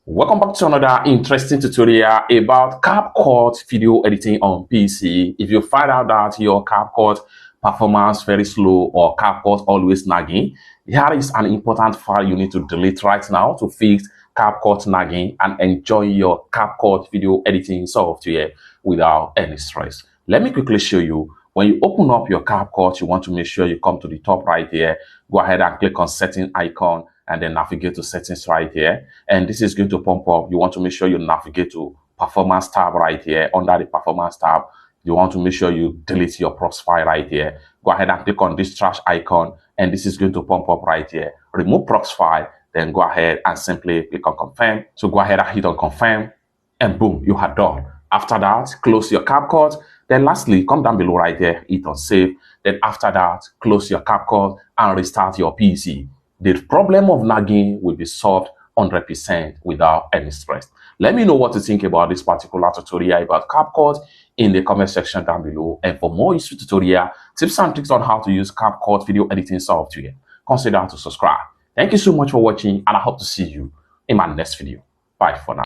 Welcome back to another interesting tutorial about CapCut video editing on PC. If you find out that your CapCut performance very slow or CapCut always nagging, here is an important file you need to delete right now to fix CapCut nagging and enjoy your CapCut video editing software without any stress. Let me quickly show you. When you open up your CapCut, you want to make sure you come to the top right here. Go ahead and click on setting icon and then navigate to settings right here. And this is going to pump up. You want to make sure you navigate to performance tab right here. Under the performance tab, you want to make sure you delete your props file right here. Go ahead and click on this trash icon and this is going to pump up right here. Remove props file, then go ahead and simply click on confirm. So go ahead and hit on confirm and boom, you are done. After that, close your CapCut. Then lastly, come down below right there, hit on save. Then after that, close your CapCut and restart your PC. The problem of nagging will be solved 100% without any stress. Let me know what you think about this particular tutorial about CapCut in the comment section down below. And for more useful tutorial, tips and tricks on how to use CapCut video editing software, consider to subscribe. Thank you so much for watching and I hope to see you in my next video. Bye for now.